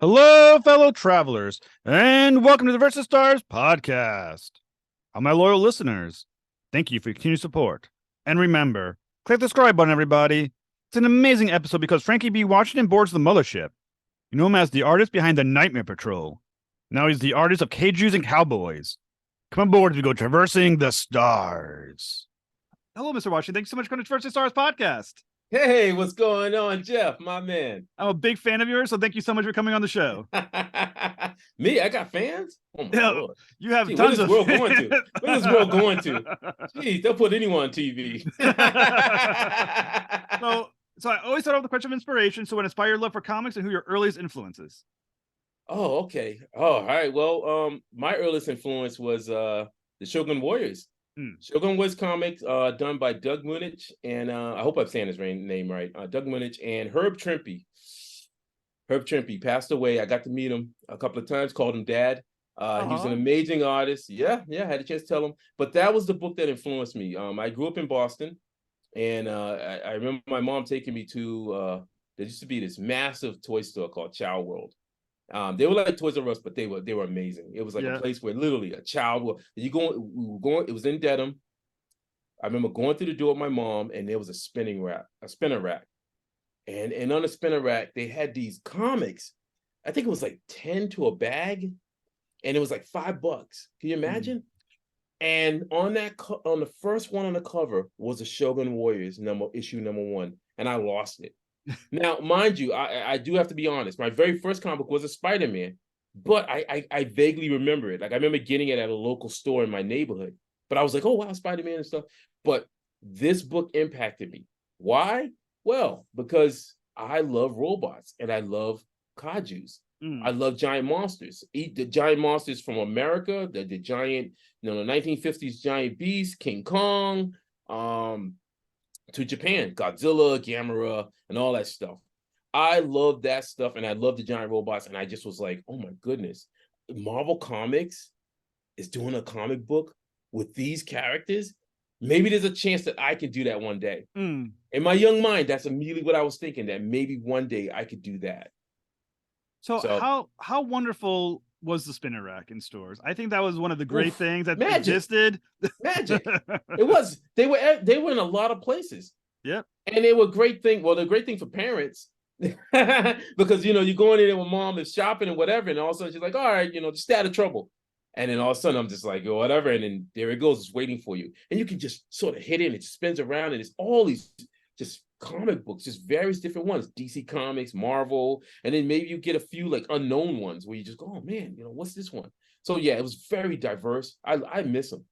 Hello, fellow travelers, and welcome to the Versus Stars podcast. All my loyal listeners, thank you for your continued support. And remember, click the subscribe button, everybody. It's an amazing episode because Frankie B. Washington boards the mothership. You know him as the artist behind the Nightmare Patrol. Now he's the artist of Kaijus and Cowboys. Come aboard as we go traversing the stars. Hello, Mr. Washington. Thanks so much for coming to Versus Stars podcast. Hey, what's going on, Jeff, my man? I'm a big fan of yours, so thank you so much for coming on the show. Me? I got fans? Oh my Lord. You have Gee, tons of world going to? Where's this world going to? Gee, they'll put anyone on TV. So I always start off with the question of inspiration. So what inspired your love for comics and who your earliest influences? Oh, okay. Oh, all right. Well, my earliest influence was the Shogun Warriors. Shogun Warriors comics done by Doug Munich and I hope I'm saying his name right. Doug Munich and Herb Trimpe. Herb Trimpe passed away. I got to meet him a couple of times, called him Dad. He's an amazing artist. Yeah, I had a chance to tell him. But that was the book that influenced me. I grew up in Boston, and I remember my mom taking me to there used to be this massive toy store called Chow World. They were like Toys R Us, but they were amazing. It was like a place where literally a child we were going. It was in Dedham. I remember going through the door with my mom, and there was a spinner rack, and on the spinner rack they had these comics. I think it was like 10 to a bag, and it was like $5. Can you imagine? And on the first one on the cover was the Shogun Warriors issue number 1, and I lost it. Now, mind you, I do have to be honest. My very first comic book was a Spider-Man, but I vaguely remember it. Like I remember getting it at a local store in my neighborhood. But I was like, oh wow, Spider-Man and stuff. But this book impacted me. Why? Well, because I love robots and I love kaijus. I love giant monsters. Eat the giant monsters from America, the giant, the 1950s giant beast, King Kong, to Japan, Godzilla, Gamera, and all that stuff. I love that stuff, and I love the giant robots, and I just was like, oh my goodness, Marvel Comics is doing a comic book with these characters. Maybe there's a chance that I could do that one day. In my young mind, that's immediately what I was thinking, that maybe one day I could do that. So how wonderful was the spinner rack in stores? I think that was one of the great things that existed. Magic. It was. They were in a lot of places. Yep. And they were great thing. Well, they're a great thing for parents because you're going in there with mom and shopping and whatever, and all of a sudden she's like, all right, just stay out of trouble. And then all of a sudden I'm just like, whatever, and then there it goes, it's waiting for you, and you can just sort of hit it, and it spins around, and it's all these just comic books, just various different ones, DC Comics, Marvel, and then maybe you get a few like unknown ones where you just go, oh man, what's this one? So yeah, it was very diverse. I miss them.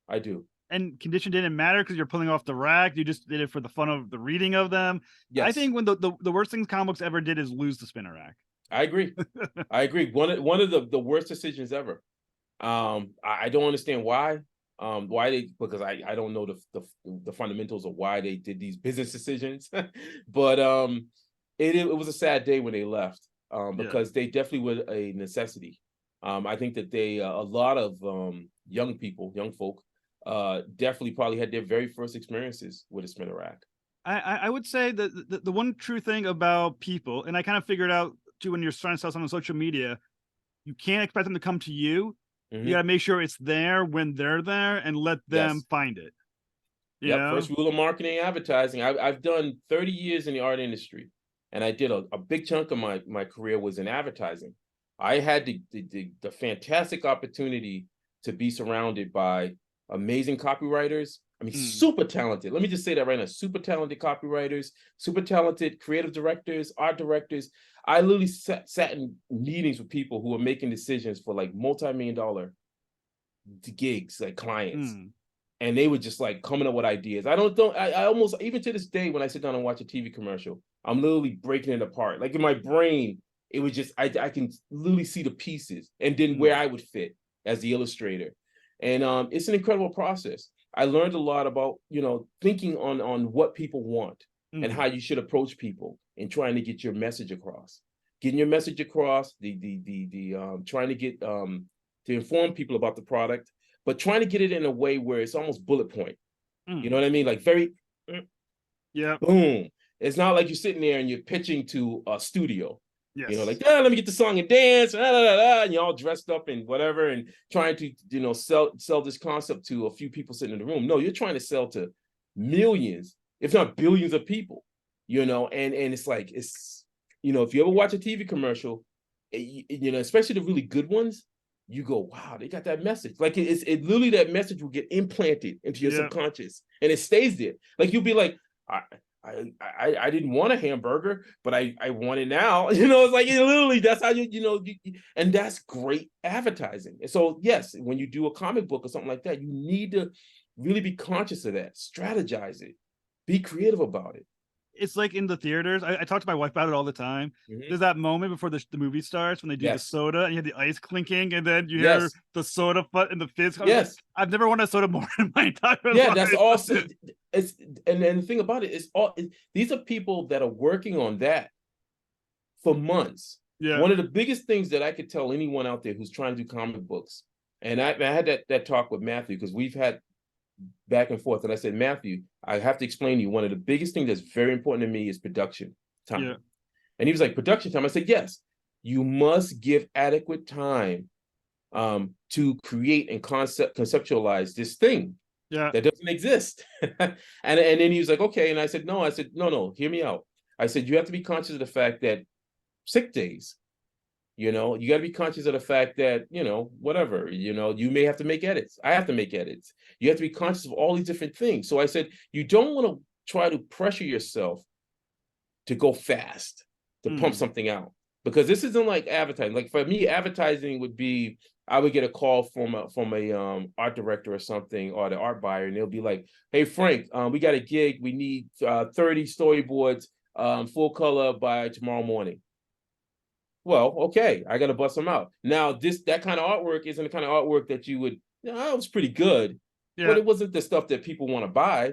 I do. And condition didn't matter because you're pulling off the rack. You just did it for the fun of the reading of them. Yes. I think when the worst things comics ever did is lose the spinner rack. I agree. I agree. One of the worst decisions ever. I don't understand why. Because I don't know the fundamentals of why they did these business decisions. But it was a sad day when they left, because they definitely were a necessity. I think that a lot of young folk definitely probably had their very first experiences with a spinner rack. I would say that the one true thing about people, and I kind of figured out too when you're trying to sell something on social media, you can't expect them to come to you. You got to make sure it's there when they're there and let them find it. First rule of marketing and advertising. I've done 30 years in the art industry, and I did a big chunk of my career was in advertising. I had the fantastic opportunity to be surrounded by amazing copywriters. I mean, super talented. Let me just say that right now. Super talented copywriters, super talented creative directors, art directors. I literally sat in meetings with people who were making decisions for like multi-million-dollar gigs, like clients. And they were just like coming up with ideas. I almost, even to this day, when I sit down and watch a TV commercial, I'm literally breaking it apart. Like in my brain, it was just, I can literally see the pieces and then where I would fit as the illustrator. And it's an incredible process. I learned a lot about, thinking on what people want and how you should approach people in trying to get your message across. Getting your message across, trying to get to inform people about the product, but trying to get it in a way where it's almost bullet point. You know what I mean? Like very, boom. It's not like you're sitting there and you're pitching to a studio. You know, Yes. like, let me get the song and dance, and you're all dressed up and whatever, and trying to, sell this concept to a few people sitting in the room. No, you're trying to sell to millions, if not billions of people, and it's like, if you ever watch a TV commercial, especially the really good ones, you go, wow, they got that message. Like it literally, that message will get implanted into your subconscious and it stays there. Like you'll be like, I didn't want a hamburger, but I want it now. It's like literally that's how and that's great advertising. And so yes, when you do a comic book or something like that, you need to really be conscious of that, strategize it, be creative about it. It's like in the theaters. I talk to my wife about it all the time. There's that moment before the movie starts when they do the soda and you have the ice clinking, and then you hear the soda and the fizz. Yes, I've never wanted a soda more in my entire life. That's awesome. And the thing about it is, these are people that are working on that for months. Yeah. One of the biggest things that I could tell anyone out there who's trying to do comic books, and I had that talk with Matthew, because we've had back and forth, and I said, Matthew, I have to explain to you, one of the biggest things that's very important to me is production time. Yeah. And he was like, production time? I said, yes, you must give adequate time to create and conceptualize this thing that doesn't exist. and then he was like, okay. And I said, no, hear me out. I said, you have to be conscious of the fact that sick days, you got to be conscious of the fact that, whatever, you may have to make edits. I have to make edits. You have to be conscious of all these different things. So I said, you don't want to try to pressure yourself to go fast, to pump something out, because this isn't like advertising. Like for me, advertising would be, I would get a call from a art director or something, or the art buyer, and they'll be like, hey, Frank, we got a gig. We need 30 storyboards, full color by tomorrow morning. Well, okay, I got to bust them out. Now, that kind of artwork isn't the kind of artwork that you would, it was pretty good, but it wasn't the stuff that people want to buy,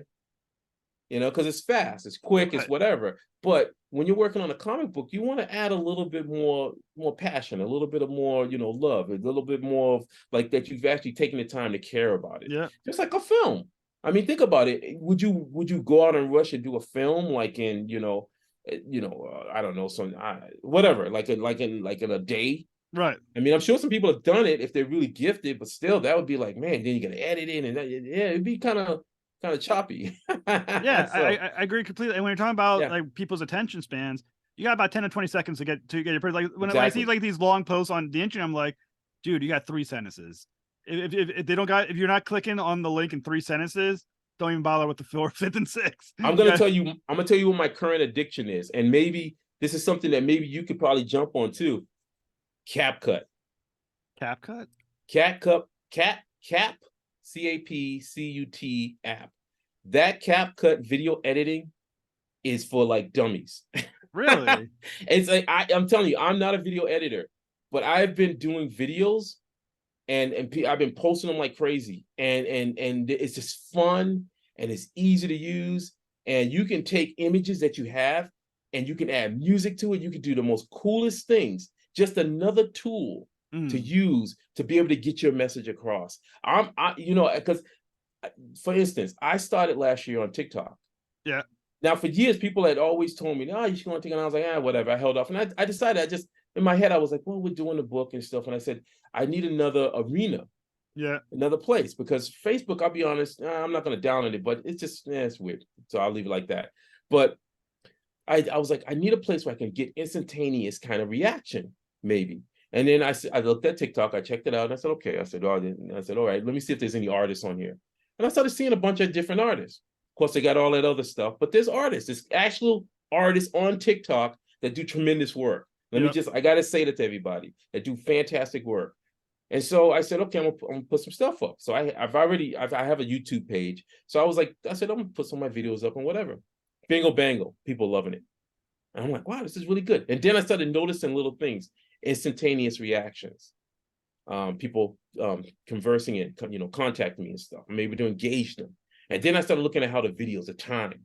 because it's fast, it's quick, it's whatever. But when you're working on a comic book, you want to add a little bit more passion, a little bit of more, love, a little bit more of like that you've actually taken the time to care about it. Yeah. Just like a film. I mean, think about it. Would you go out and rush and do a film like in, I don't know, whatever, like in a day? Right. I mean, I'm sure some people have done it if they're really gifted, but still, that would be like, man, then you got to edit it, and it'd be kind of choppy. Yeah, so, I agree completely. And when you're talking about like people's attention spans, you got about 10 to 20 seconds to get your person. Like when I see like these long posts on the internet, I'm like, dude, you got 3 sentences. If they don't got, if you're not clicking on the link in 3 sentences, don't even bother with the 4th, 5th, and 6th. I'm gonna tell you what my current addiction is, and maybe this is something that maybe you could probably jump on too. CapCut. CapCut. Cap CAPCUT app. That CapCut video editing is for like dummies. Really? It's like I'm telling you, I'm not a video editor, but I've been doing videos and I've been posting them like crazy. And it's just fun and it's easy to use. And you can take images that you have and you can add music to it. You can do the most coolest things. Just another tool to use to be able to get your message across. Because for instance, I started last year on TikTok. Yeah. Now, for years, people had always told me, no, you should go on TikTok. And I was like, whatever. I held off. And I decided, in my head, I was like, well, we're doing the book and stuff. And I said, I need another arena. Yeah. Another place. Because Facebook, I'll be honest, I'm not going to down on it, but it's just, it's weird. So I'll leave it like that. But I was like, I need a place where I can get instantaneous kind of reaction, maybe. And then I looked at TikTok, I checked it out, and I said, okay. I said, all right, let me see if there's any artists on here. And I started seeing a bunch of different artists. Of course, they got all that other stuff, but there's artists. There's actual artists on TikTok that do tremendous work. I got to say that to everybody, that do fantastic work. And so I said, okay, I'm gonna put some stuff up. So I have a YouTube page. So I said, I'm gonna put some of my videos up and whatever. Bingo bango, people loving it. And I'm like, wow, this is really good. And then I started noticing little things, instantaneous reactions. People conversing and contacting me and stuff. I'm able to engage them. And then I started looking at how the videos, the time.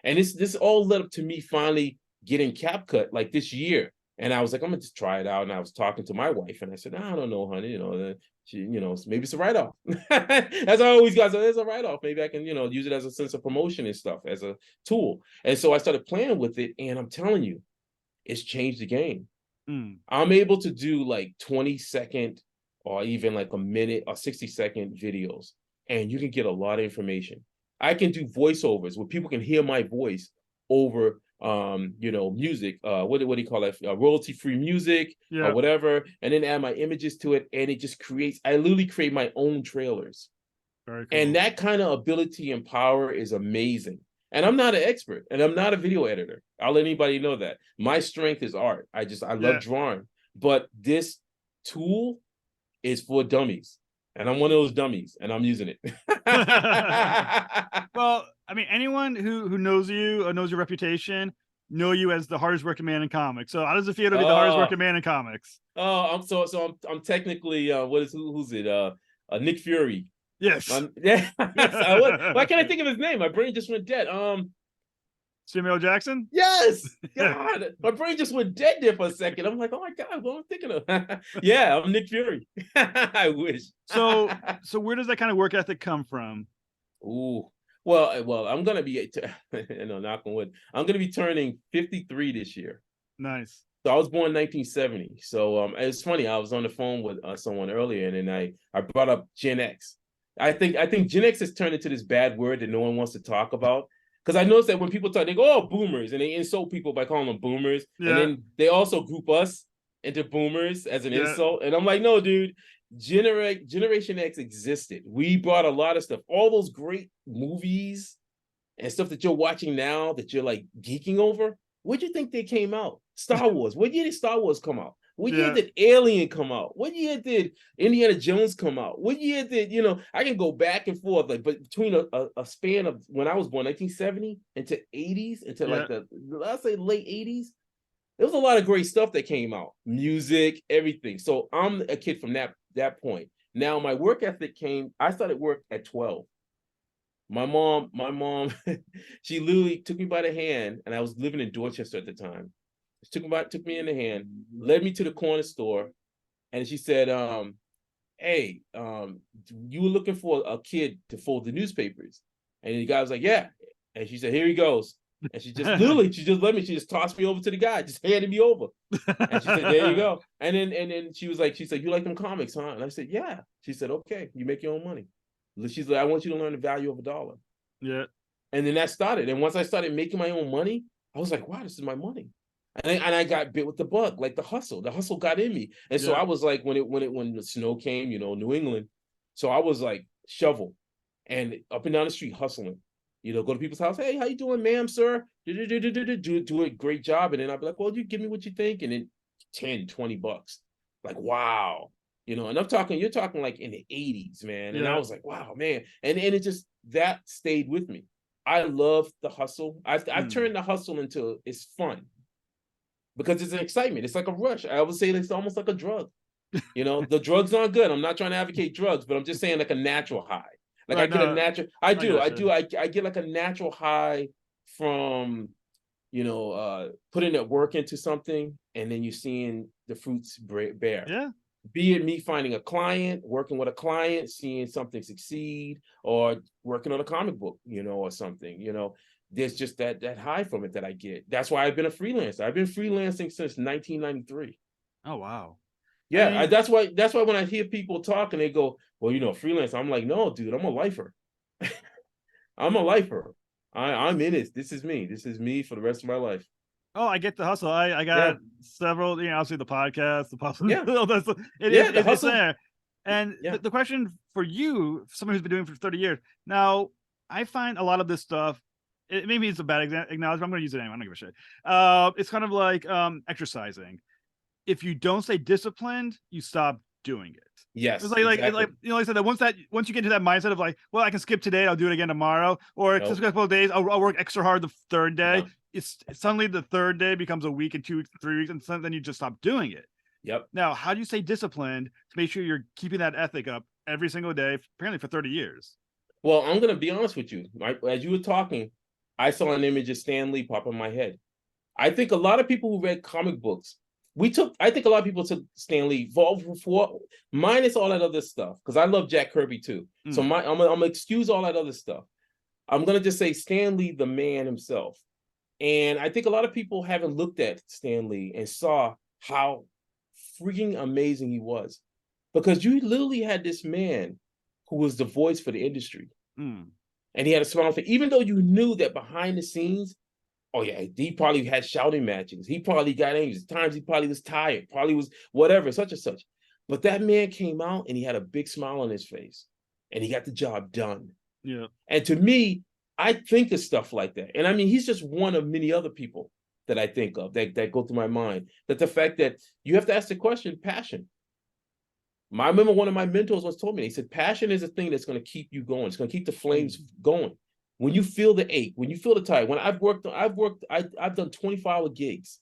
And this all led up to me finally getting CapCut like this year. And I was like, I'm gonna just try it out. And I was talking to my wife, and I said, I don't know, honey. Maybe it's a write-off. As I always got, so it's a write-off. Maybe I can, use it as a sense of promotion and stuff, as a tool. And so I started playing with it, and I'm telling you, it's changed the game. I'm able to do like 20-second or even like a minute or 60-second videos, and you can get a lot of information. I can do voiceovers where people can hear my voice over music, what do you call that, royalty-free music or whatever, and then add my images to it, and it just creates, I literally create my own trailers. Very cool. And that kind of ability and power is amazing. And I'm not an expert, and I'm not a video editor. I'll let anybody know that. My strength is art. I love drawing. But this tool is for dummies. And I'm one of those dummies, and I'm using it. Well, I mean, anyone who knows you or knows your reputation know you as the hardest working man in comics. So how does it feel to be the hardest working man in comics? Oh, I'm technically who's it? Nick Fury. Yes. Yes. Why can't I think of his name? My brain just went dead. Samuel Jackson? Yes. God, my brain just went dead there for a second. I'm like, oh my God, what am I thinking of? Yeah, I'm Nick Fury. I wish. So where does that kind of work ethic come from? Ooh. Well, I'm gonna be knock on wood. I'm gonna be turning 53 this year. Nice. So I was born in 1970. So it's funny. I was on the phone with someone earlier, and then I brought up Gen X. I think Gen X has turned into this bad word that no one wants to talk about. Because I noticed that when people talk, they go, "Oh, boomers," and they insult people by calling them boomers. Yeah. And then they also group us into boomers as an insult. And I'm like, no, dude, Generation X existed. We brought a lot of stuff, all those great movies and stuff that you're watching now that you're like geeking over. Where'd you think they came out? Star Wars. What year did Star Wars come out? What year did Alien come out? What year did Indiana Jones come out? What year did, I can go back and forth, like, but between a span of when I was born, 1970 into 80s, into like let's say late 80s, there was a lot of great stuff that came out. Music, everything. So I'm a kid from that point. Now my work ethic I started work at 12. My mom, she literally took me by the hand, and I was living in Dorchester at the time. She took me in the hand, led me to the corner store, and she said, "Hey, you were looking for a kid to fold the newspapers?" And the guy was like, "Yeah." And she said, "Here he goes." And she just literally, she just tossed me over to the guy, just handed me over. And she said, "There you go." And then she said, "You like them comics, huh?" And I said, "Yeah." She said, "Okay, you make your own money." She's like, "I want you to learn the value of $1." Yeah. And then that started. And once I started making my own money, I was like, wow, this is my money. And I got bit with the bug, like the hustle. The hustle got in me. And so I was like, when the snow came, New England. So I was like shovel and up and down the street hustling. Go to people's house. "Hey, how you doing, ma'am, sir?" Do a great job. And then I'd be like, "Well, you give me what you think." And then $10-$20. Like, wow. And you're talking like in the 80s, man. And I was like, wow, man. And it just, that stayed with me. I love the hustle. I've turned the hustle into, it's fun because it's an excitement. It's like a rush. I would say it's almost like a drug. The drug's not good. I'm not trying to advocate drugs, but I'm just saying like a natural high. Like I get a natural, I get like a natural high from, putting that work into something, and then you're seeing the fruits bear. Yeah. Be it me finding a client, working with a client, seeing something succeed, or working on a comic book, or something, there's just that high from it that I get. That's why I've been a freelancer. I've been freelancing since 1993. Oh, wow. Yeah. That's why when I hear people talk and they go, "Well, freelance," I'm like, no, dude, I'm a lifer. I'm a lifer. I'm in it. This is me. This is me for the rest of my life. Oh, I get the hustle. I got several, obviously the podcast, the hustle. The hustle. There. And the question for you, someone who's been doing it for 30 years. Now, I find a lot of this stuff, maybe it's a bad acknowledgement. I'm going to use it anyway. I don't give a shit. It's kind of like exercising. If you don't stay disciplined, you stop doing it. Yes. It's like I said, that once you get into that mindset of like, well, I can skip today, I'll do it again tomorrow, or just a couple of days, I'll work extra hard the third day. No. It's suddenly the third day becomes a week and 2 weeks, 3 weeks, and then you just stop doing it. Yep. Now, how do you stay disciplined to make sure you're keeping that ethic up every single day, apparently for 30 years? Well, I'm going to be honest with you. As you were talking, I saw an image of Stan Lee pop in my head. I think a lot of people who read comic books, I think a lot of people took Stan Lee for minus all that other stuff, because I love Jack Kirby too. So I'm gonna excuse all that other stuff. I'm gonna just say Stan Lee, the man himself. And I think a lot of people haven't looked at Stan Lee and saw how freaking amazing he was. Because you literally had this man who was the voice for the industry. Mm. And he had a smile face, even though you knew that behind the scenes, oh yeah, he probably had shouting matches. He probably got angry. At times he probably was tired, probably was whatever, such and such. But that man came out and he had a big smile on his face and he got the job done. Yeah. And to me, I think of stuff like that. And I mean, he's just one of many other people that I think of that go through my mind. That the fact that you have to ask the question, passion. I remember one of my mentors once told me, he said, passion is a thing that's going to keep you going. It's going to keep the flames going. When you feel the ache, when you feel the tire, when I've done 24-hour gigs.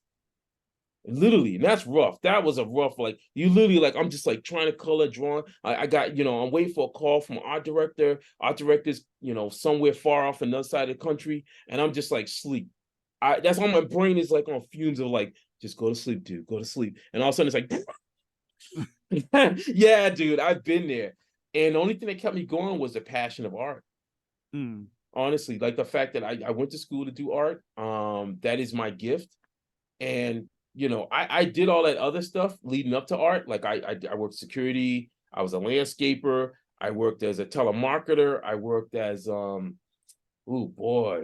Literally, and that's rough. That was a rough, like, you literally, like, I'm just like trying to color, drawing. I got, I'm waiting for a call from an art director. Art director's, somewhere far off on the other side of the country. And I'm just like, sleep. That's why my brain is like on fumes of like, just go to sleep, dude, go to sleep. And all of a sudden it's like, yeah, dude, I've been there. And the only thing that kept me going was the passion of art. Honestly, like the fact that I went to school to do art, that is my gift. And I did all that other stuff leading up to art. Like I worked security. I was a landscaper. I worked as a telemarketer. I worked as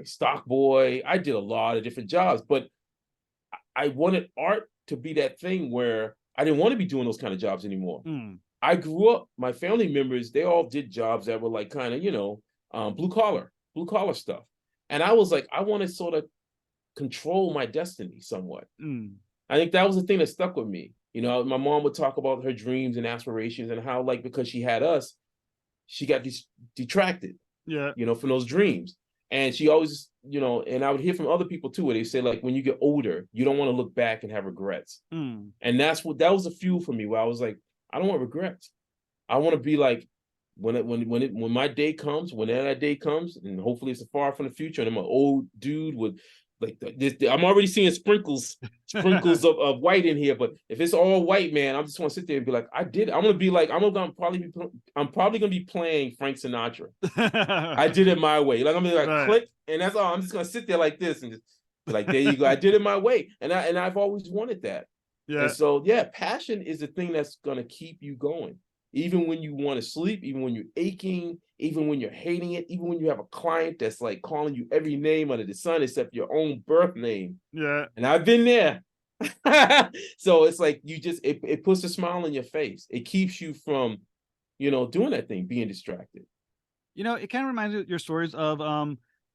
stock boy. I did a lot of different jobs, but I wanted art to be that thing where I didn't want to be doing those kind of jobs anymore. I grew up, my family members, they all did jobs that were like kind of, blue collar stuff. And I was like, I want to sort of control my destiny somewhat. I think that was the thing that stuck with me. My mom would talk about her dreams and aspirations and how, like, because she had us, she got detracted, from those dreams. And she always, and I would hear from other people too, where they say, like, when you get older, you don't want to look back and have regrets. And that was a fuel for me, where I was like, I don't want regrets. I want to be like, when my day comes, when that day comes, and hopefully it's far from the future, and I'm an old dude with like I'm already seeing sprinkles of white in here, but if it's all white, man, I just want to sit there and be like, I did it. I'm probably gonna be playing Frank Sinatra. I did it my way. Like, I'm gonna be like, right. Click, and that's all. I'm just gonna sit there like this and just be like, there you go. I did it my way, and I've always wanted that. Yeah. And so, passion is the thing that's gonna keep you going. Even when you want to sleep, even when you're aching, even when you're hating it, even when you have a client that's like calling you every name under the sun except your own birth name. Yeah. And I've been there. So it's like it puts a smile on your face. It keeps you from, doing that thing, being distracted. It kind of reminds me of your stories of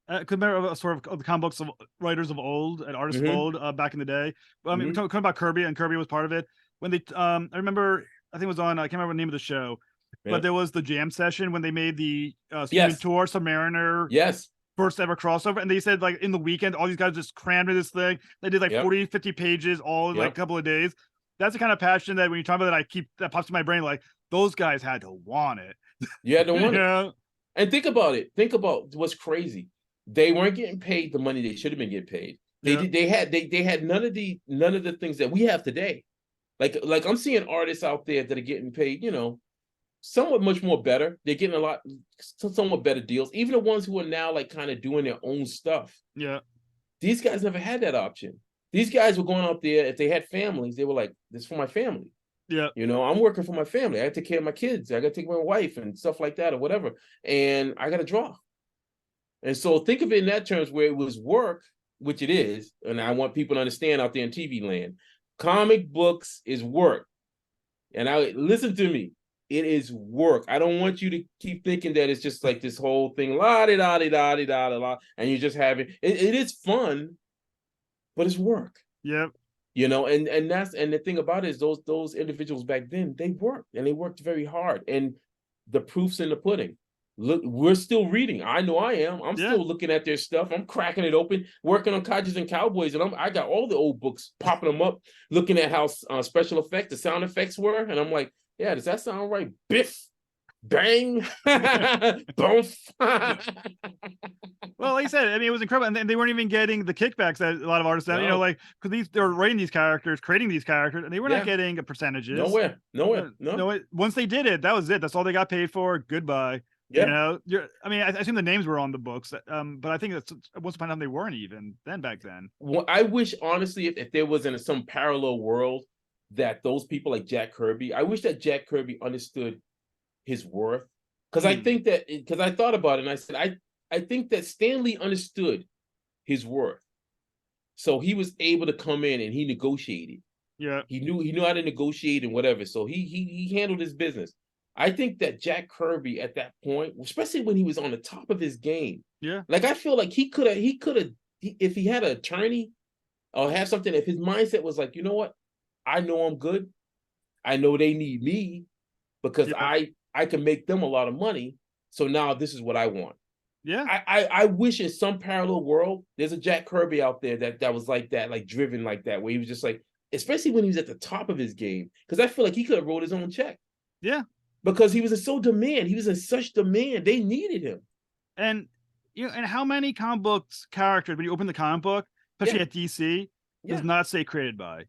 could remember a sort of the comic books of writers of old and artists of old back in the day. I mean, talking about Kirby, and Kirby was part of it. When they I remember, I think it was on, I can't remember the name of the show, but there was the jam session when they made the Human Tour Submariner first ever crossover. And they said, like, in the weekend, all these guys just crammed in this thing. They did like 40, 50 pages all in like a couple of days. That's the kind of passion that when you talk about that, that pops in my brain. Like, those guys had to want it. You had to want it. And think about it. Think about what's crazy. They weren't getting paid the money they should have been getting paid. They had none of the things that we have today. Like I'm seeing artists out there that are getting paid, somewhat much more better. They're getting somewhat better deals. Even the ones who are now like kind of doing their own stuff. Yeah. These guys never had that option. These guys were going out there, if they had families, they were like, this is for my family. Yeah. I'm working for my family. I have to take care of my kids. I got to take care of my wife and stuff like that or whatever. And I got to draw. And so think of it in that terms, where it was work, which it is. And I want people to understand out there in TV land. Comic books is work. And listen to me. It is work. I don't want you to keep thinking that it's just like this whole thing, la-di-da-di-da-di-da-di-da, and you're just having it is fun, but it's work. Yep. And the thing about it is those individuals back then, they worked very hard. And the proof's in the pudding. Look, we're still reading. I know I am. I'm still looking at their stuff. I'm cracking it open, working on Kaijus and Cowboys, and I got all the old books, popping them up, looking at how special effects, the sound effects were, and I'm like, yeah, does that sound right? Biff, bang, boom. Well, like I said, I mean, it was incredible, and they weren't even getting the kickbacks that a lot of artists, like, because they were writing these characters, creating these characters, and they were not getting percentages. Nowhere. No. Once they did it, that was it. That's all they got paid for. Goodbye. Yeah. I assume the names were on the books, but I think that's once upon a time they weren't even then back then. Well, I wish honestly if there was in some parallel world that those people like Jack Kirby, I wish that Jack Kirby understood his worth. Because I think that, because I thought about it and I said, I think that Stan Lee understood his worth. So he was able to come in and he negotiated. Yeah. He knew how to negotiate and whatever. So he handled his business. I think that Jack Kirby at that point, especially when he was on the top of his game, like I feel like he could have, if he had an attorney or have something, if his mindset was like, you know what, I know I'm good. I know they need me because I can make them a lot of money. So now this is what I want. Yeah. I wish in some parallel world, there's a Jack Kirby out there that was like that, like driven like that, where he was just like, especially when he was at the top of his game, because I feel like he could have wrote his own check. Yeah. Because he was in he was in such demand. They needed him. And and how many comic books characters, when you open the comic book, especially at DC, does not say created by?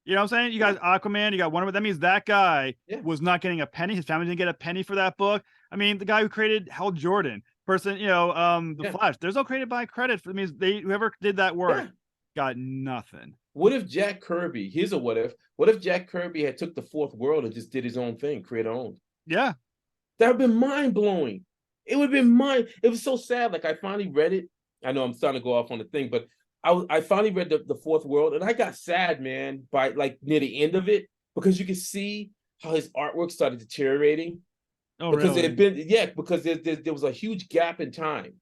You know what I'm saying? You got Aquaman, you got Wonder Woman. That means that guy was not getting a penny. His family didn't get a penny for that book. I mean, the guy who created Hal Jordan, the Flash. There's no created by credit. It means whoever did that work got nothing. What if Jack Kirby? Here's a what if. What if Jack Kirby had took the Fourth World and just did his own thing, create his own? Yeah, that would have been mind blowing. It would have been It was so sad. Like I finally read it. I know I'm starting to go off on the thing, but I finally read the Fourth World, and I got sad, man, by like near the end of it, because you could see how his artwork started deteriorating. Oh, because really? it had been because there was a huge gap in time.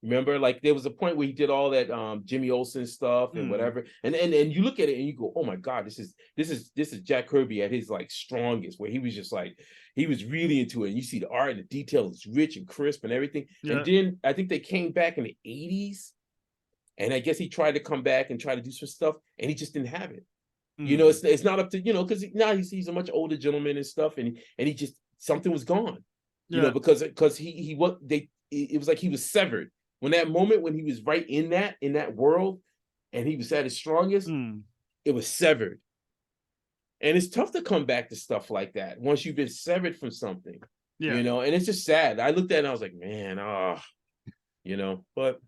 Remember, like there was a point where he did all that Jimmy Olsen stuff and whatever, and you look at it and you go, oh my God, this is Jack Kirby at his like strongest, where he was just like, he was really into it. And you see the art and the detail is rich and crisp and everything. And then I think they came back in the 80s, and I guess he tried to come back and try to do some stuff, and he just didn't have it. It's not up to, because now he's a much older gentleman and stuff, and he just, something was gone, because it was like he was severed. When that moment when he was right in that world and he was at his strongest, it was severed. And it's tough to come back to stuff like that once you've been severed from something. And it's just sad. I looked at it and I was like, man, but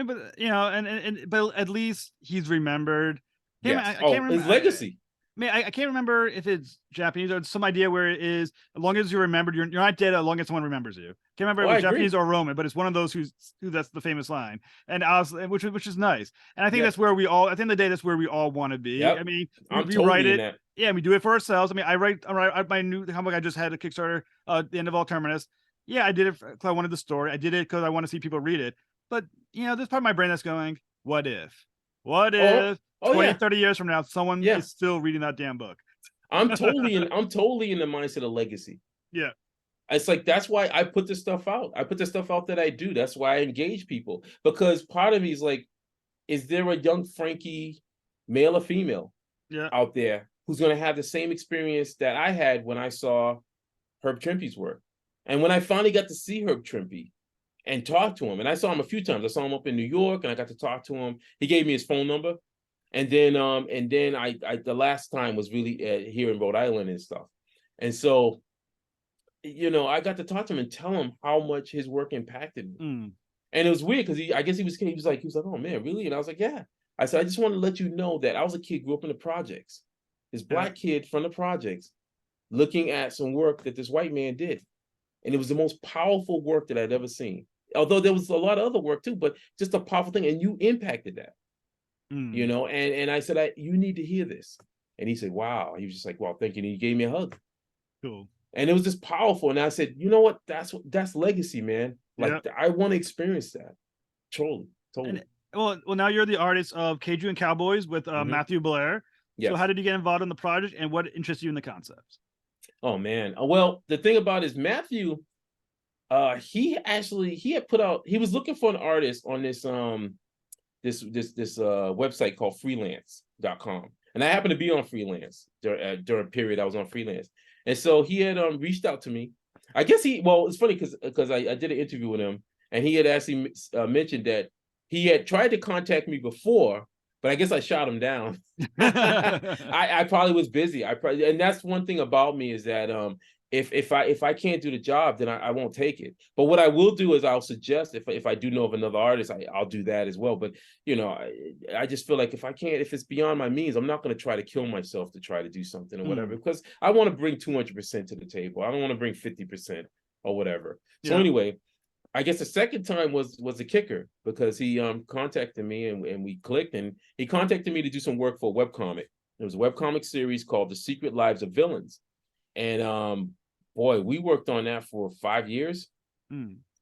but at least he's remembered. I can't remember his legacy. I can't remember if it's Japanese or some idea where it is, as long as you're remembered, you're not dead as long as someone remembers you. Can't remember if it was Japanese or Roman, but it's one of those who that's the famous line. And which is nice. And I think that's where we all, at the end of the day, that's where we all want to be. I mean, we write it. Yeah, we do it for ourselves. I mean, I write my new comic book. I just had a Kickstarter at the end of All Terminus. Yeah, I did it because I wanted the story. I did it because I want to see people read it. But there's part of my brain that's going, what if? What if 30 years from now, someone is still reading that damn book? I'm totally in the mindset of legacy. Yeah. It's like, that's why I put this stuff out. I put the stuff out that I do. That's why I engage people, because part of me is like, is there a young Frankie, male or female, out there who's going to have the same experience that I had when I saw Herb Trimpe's work? And when I finally got to see Herb Trimpe and talk to him, and I saw him a few times. I saw him up in New York, and I got to talk to him. He gave me his phone number. And then I the last time was really here in Rhode Island and stuff. And so, I got to talk to him and tell him how much his work impacted me. And it was weird because I guess he was like, oh man, really? And I was like, yeah. I said, I just want to let you know that I was a kid, grew up in the projects. This black kid from the projects looking at some work that this white man did. And it was the most powerful work that I'd ever seen. Although there was a lot of other work too, but just a powerful thing. And you impacted that. And I said, you need to hear this. And he said, wow. He was just like, well, thank you. And he gave me a hug. Cool. And it was just powerful. And I said, you know what? That's legacy, man. Like, I want to experience that. Totally. And, well, now you're the artist of Kaiju and Cowboys with Matthew Blair. Yes. So how did you get involved in the project, and what interests you in the concepts? Oh man. Well, the thing about it is Matthew, he was looking for an artist on this this website called freelance.com. And I happened to be on freelance during a period I was on freelance. And so he had reached out to me. I guess it's funny because I did an interview with him, and he had actually mentioned that he had tried to contact me before, but I guess I shot him down. I probably was busy. And that's one thing about me, is that if I can't do the job, then I won't take it. But what I will do is I'll suggest if I do know of another artist, I'll do that as well. But I just feel like if it's beyond my means, I'm not going to try to kill myself to try to do something or whatever, because I want to bring 200% to the table. I don't want to bring 50% or whatever. So anyway, I guess the second time was the kicker, because he contacted me and we clicked, and he contacted me to do some work for a webcomic. There was a webcomic series called The Secret Lives of Villains. And boy, we worked on that for 5 years.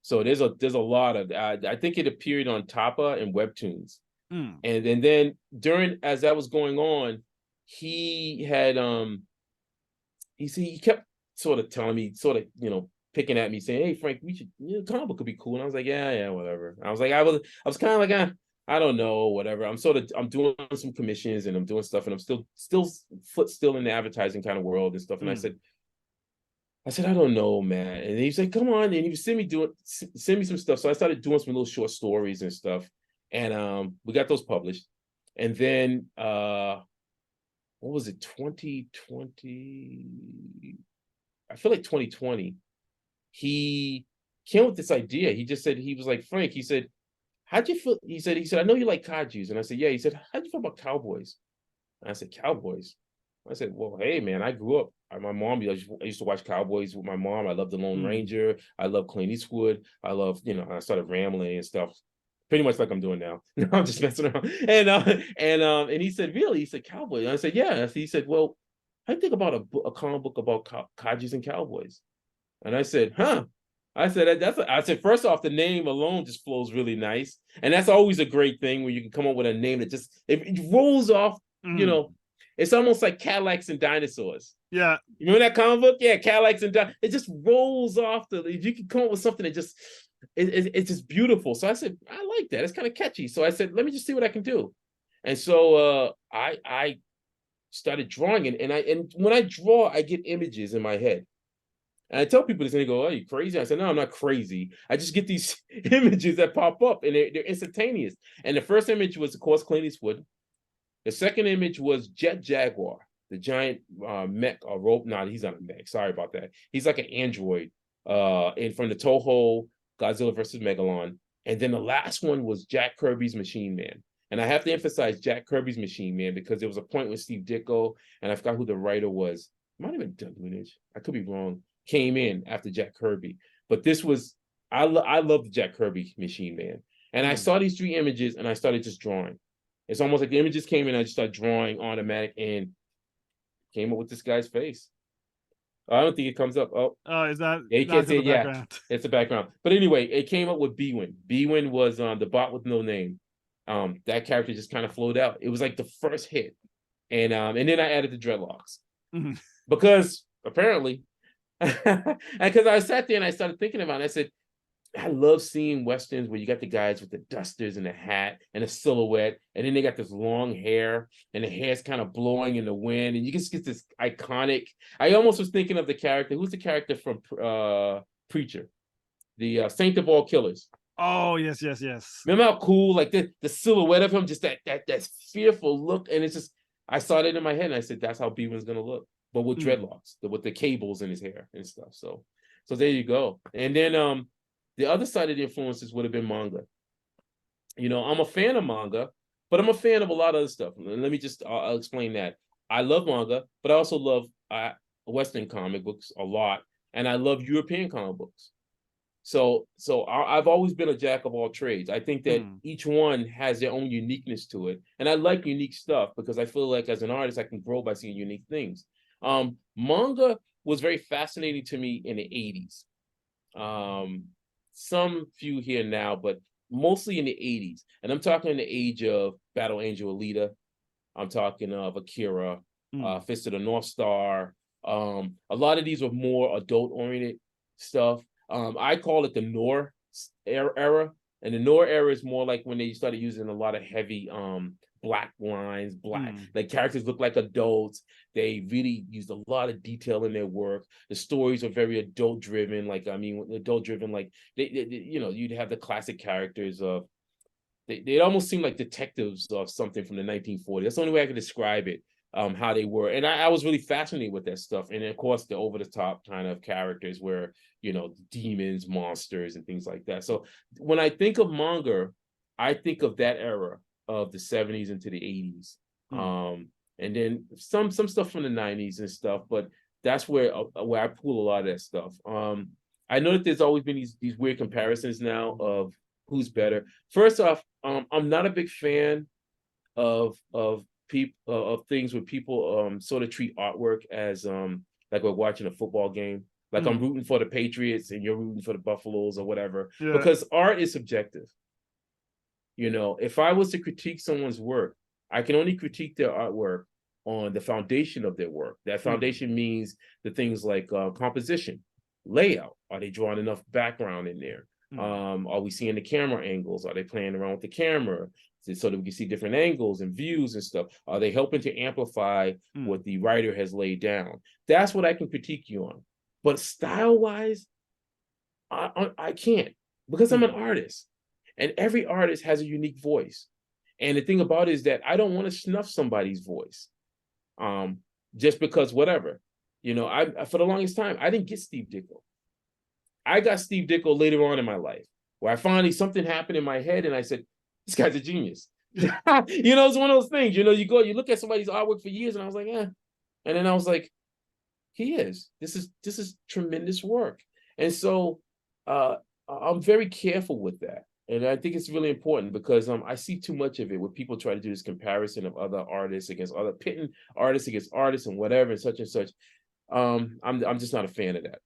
So there's a lot of I think it appeared on Tapa and Webtoons. And then as that was going on, he had he kept sort of telling me, picking at me, saying, "Hey Frank, we should, comic book could be cool." And I was like, yeah, whatever. I was like, I was kind of like, I don't know, whatever. I'm doing some commissions and I'm doing stuff, and I'm still in the advertising kind of world and stuff. And I said, I don't know, man. And he's like, come on. And he was send me some stuff. So I started doing some little short stories and stuff. And we got those published. And then what was it, 2020? I feel like 2020. He came with this idea. He just said, he was like, Frank, he said, how'd you feel? He said, I know you like Kaijus. And I said, yeah. He said, how'd you feel about Cowboys? And I said, Cowboys? I said, well, hey, man, I grew up. My mom, I used to watch Cowboys with my mom. I love The Lone Ranger. I love Clint Eastwood. I love, I started rambling and stuff, pretty much like I'm doing now. No, I'm just messing around. And he said, really? He said, Cowboys? And I said, yeah. He said, well, I think about a comic book about Kaijus and Cowboys. And I said, huh? I said, first off, the name alone just flows really nice. And that's always a great thing when you can come up with a name that just, it rolls off, it's almost like Cadillacs and Dinosaurs. Yeah. You remember that comic book? Yeah, Cadillacs and Dinosaurs. It just rolls off. You can come up with something that just, it's just beautiful. So I said, I like that. It's kind of catchy. So I said, let me just see what I can do. And so I started drawing it. And when I draw, I get images in my head. And I tell people this, and they go, "Oh, you crazy?" I said, "No, I'm not crazy. I just get these images that pop up, and they're instantaneous." And the first image was, of course, Clint Eastwood. The second image was Jet Jaguar, the giant mech or rope. No, he's not a mech. Sorry about that. He's like an android. And from the Toho Godzilla versus Megalon. And then the last one was Jack Kirby's Machine Man. And I have to emphasize Jack Kirby's Machine Man, because there was a point with Steve Ditko, and I forgot who the writer was. It might have been Doug Winage. I could be wrong. Came in after Jack Kirby. But this was, I love the Jack Kirby Machine Man. And I saw these three images and I started just drawing. It's almost like the images came in, I just started drawing automatic and came up with this guy's face. I don't think it comes up. Oh, is that? Yeah, you can't see it. Yeah, it's the background. But anyway, it came up with Bwin. Bwin was the bot with no name. That character just kind of flowed out. It was like the first hit. And then I added the dreadlocks. Because apparently, and because I sat there and I started thinking about it, I said, I love seeing Westerns where you got the guys with the dusters and the hat and a silhouette, and then they got this long hair, and the hair's kind of blowing in the wind, and you just get this iconic. I almost was thinking of the character. Who's the character from Preacher? The Saint of All Killers. Oh, yes. Remember how cool, like the silhouette of him, just that fearful look, and it's just, I saw that in my head, and I said, that's how Bwin's gonna look, but with dreadlocks, with the cables in his hair and stuff. So there you go. And then the other side of the influences would have been manga. I'm a fan of manga, but I'm a fan of a lot of other stuff. And let me just, I'll explain that. I love manga, but I also love Western comic books a lot, and I love European comic books. So I've always been a jack of all trades. I think that each one has their own uniqueness to it, and I like unique stuff because I feel like as an artist I can grow by seeing unique things. Manga was very fascinating to me in the 80s. Some few here now, but mostly in the 80s. And I'm talking in the age of Battle Angel Alita. I'm talking of Akira, Fist of the North Star. A lot of these were more adult-oriented stuff. I call it the Noir era. And the Noir era is more like when they started using a lot of heavy black lines, like characters look like adults. They really used a lot of detail in their work. The stories are very adult driven. Like they you'd have the classic characters of they almost seem like detectives of something from the 1940s. That's the only way I can describe it. how they were. And I was really fascinated with that stuff. And of course, the over-the-top kind of characters where, demons, monsters, and things like that. So when I think of manga, I think of that era of the 70s into the 80s. And then some stuff from the 90s and stuff, but that's where I pull a lot of that stuff. I know that there's always been these weird comparisons now of who's better. First off, I'm not a big fan of people of things where people sort of treat artwork as like we're watching a football game. Like I'm rooting for the Patriots and you're rooting for the Buffaloes or whatever. Yeah. Because art is subjective. If I was to critique someone's work, I can only critique their artwork on the foundation of their work. That foundation means the things like composition, layout. Are they drawing enough background in there? Are we seeing the camera angles? Are they playing around with the camera so that we can see different angles and views and stuff? Are they helping to amplify what the writer has laid down? That's what I can critique you on. But style-wise, I can't, because I'm an artist. And every artist has a unique voice. And the thing about it is that I don't want to snuff somebody's voice. Just because whatever. I for the longest time, I didn't get Steve Ditko. I got Steve Ditko later on in my life, where I finally, something happened in my head and I said, this guy's a genius. It's one of those things, you look at somebody's artwork for years and I was like, And then I was like, he is. This is tremendous work. And so I'm very careful with that. And I think it's really important because I see too much of it where people try to do this comparison of other artists against other, pitting artists against artists and whatever and such and such. I'm just not a fan of that.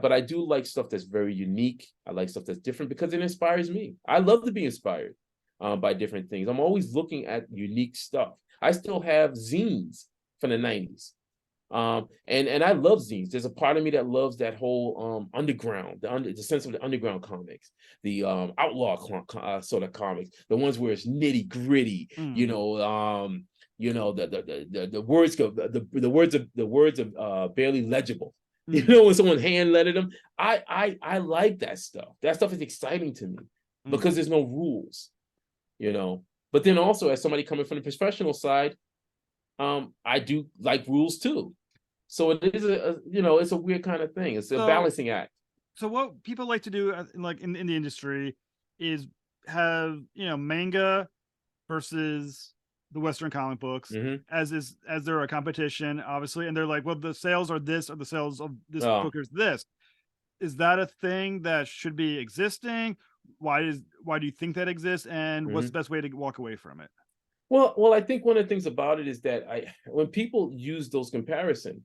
But I do like stuff that's very unique. I like stuff that's different because it inspires me. I love to be inspired by different things. I'm always looking at unique stuff. I still have zines from the 90s. And I love zines. There's a part of me that loves that whole underground, the sense of the underground comics, the outlaw sort of comics, the ones where it's nitty gritty, the words of barely legible. When someone hand lettered them, I like that stuff. That stuff is exciting to me because there's no rules, But then also, as somebody coming from the professional side, I do like rules too. So it is it's a weird kind of thing. It's a balancing act. So what people like to do, like in the industry, is have manga versus the Western comic books as they're a competition, obviously, and they're like, well, the sales are this, or the sales of this book is this. Is that a thing that should be existing? Why do you think that exists, and what's the best way to walk away from it? Well, I think one of the things about it is that when people use those comparisons,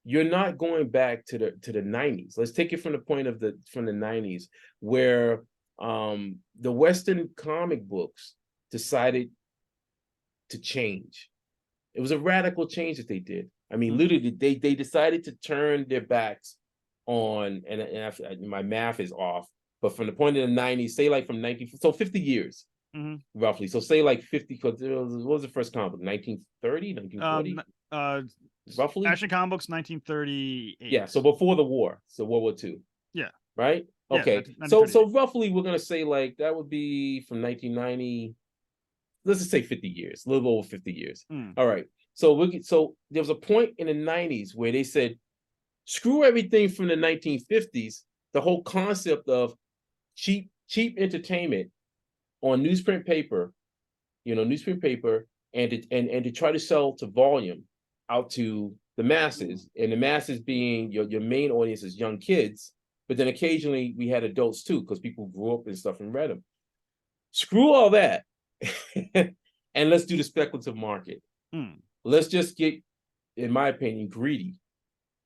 you're not going back to the 90s. Let's take it from the point of the 90s, where the Western comic books decided to change. It was a radical change that they did. I mean, literally, they decided to turn their backs on, and my math is off, but from the point of the 90s, say like from 50 years. Roughly. So say like 50, what was the first comic book? 1930, 1940? Roughly? Action Comic Books, 1938. Yeah, so before the war. So World War II. Yeah. Right? Okay. Yeah, so roughly we're going to say like that would be from 1990, let's just say 50 years, a little over 50 years. All right. So there was a point in the 90s where they said, screw everything from the 1950s, the whole concept of cheap entertainment on newsprint paper, and to try to sell to volume out to the masses, and the masses being your main audience is young kids, but then occasionally we had adults too, because people grew up and stuff and read them. Screw all that, and let's do the speculative market. Let's just get, in my opinion, greedy,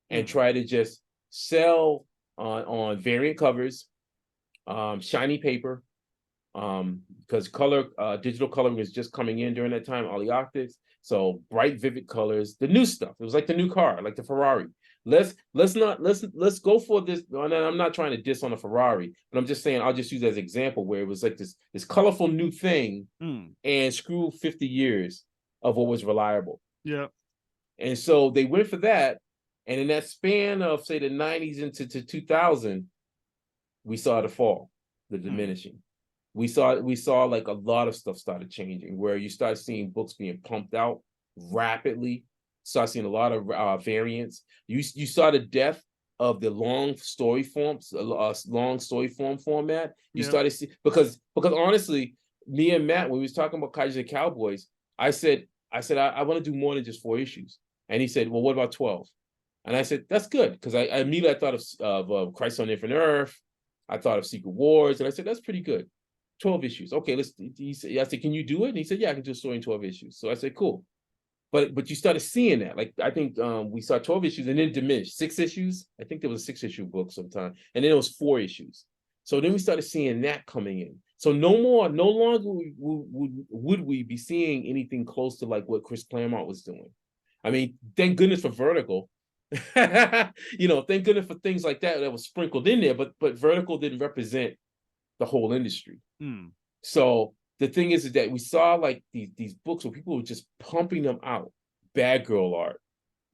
and try to just sell on variant covers, shiny paper, because digital coloring was just coming in during that time, all the optics. So bright, vivid colors, the new stuff. It was like the new car, like the Ferrari. Let's go for this. And I'm not trying to diss on a Ferrari, but I'm just saying, I'll just use that as an example where it was like this colorful new thing, and screw 50 years of what was reliable. Yeah. And so they went for that. And in that span of, say, the 90s into 2000, we saw the fall, the diminishing. We saw like a lot of stuff started changing, where you start seeing books being pumped out rapidly, Start seeing a lot of variants. You saw the death of the long story forms, long story format. You started see because honestly, me and Matt, when we was talking about Kaijus and Cowboys, I said I want to do more than just 4 issues, and he said, well, what about 12? And I said, that's good, because I immediately thought of Christ on Infinite Earth. I thought of Secret Wars, and I said, that's pretty good. 12 issues. Okay, let's. I said, can you do it? And he said, yeah, I can do a story in 12 issues. So I said, cool. But you started seeing that. Like, I think we saw 12 issues and then diminished. 6 issues. I think there was a 6-issue book sometime. And then it was 4 issues. So then we started seeing that coming in. So no longer would we be seeing anything close to like what Chris Claremont was doing. I mean, thank goodness for Vertical. Thank goodness for things like that was sprinkled in there, but Vertical didn't represent the whole industry. So the thing is that we saw like these books where people were just pumping them out. Bad girl art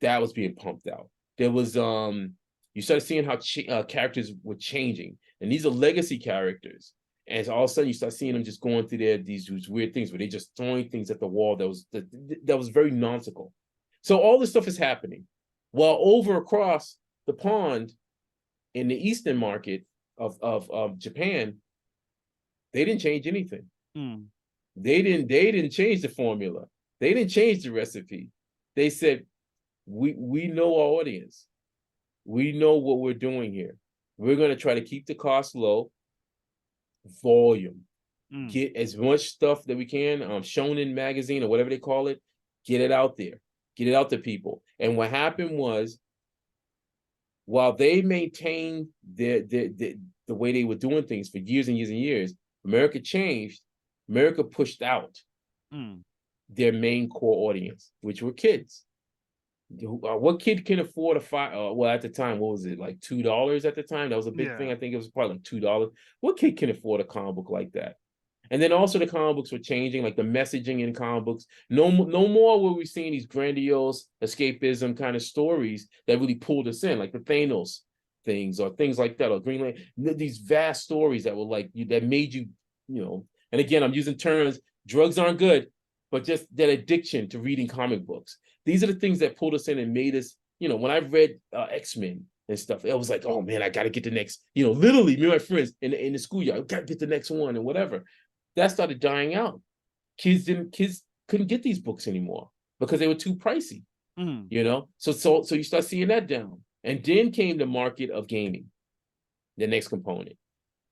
that was being pumped out. There was you started seeing how characters were changing, and these are legacy characters. And all of a sudden, you start seeing them just going through these weird things where they just throwing things at the wall that was very nonsensical. So all this stuff is happening, while over across the pond in the Eastern market of Japan, they didn't change anything. They didn't change the formula. They didn't change the recipe. They said, we know our audience. We know what we're doing here. We're going to try to keep the cost low. Volume. Get as much stuff that we can, Shonen magazine or whatever they call it, get it out there. Get it out to people. And what happened was, while they maintained the way they were doing things for years and years and years, America changed. America pushed out their main core audience, which were kids. What kid can afford well, at the time, what was it, like $2 at the time? That was a big thing. I think it was probably like $2. What kid can afford a comic book like that? And then also the comic books were changing, like the messaging in comic books. No more were we seeing these grandiose escapism kind of stories that really pulled us in, like the Thanos things or things like that, or Greenland. These vast stories that were like that made you, And again, I'm using terms. Drugs aren't good, but just that addiction to reading comic books. These are the things that pulled us in and made us. When I read X-Men and stuff, it was like, oh man, I got to get the next. Literally, me and my friends in the schoolyard, I got to get the next one and whatever. That started dying out. Kids couldn't get these books anymore because they were too pricey. So you start seeing that down. And then came the market of gaming, the next component.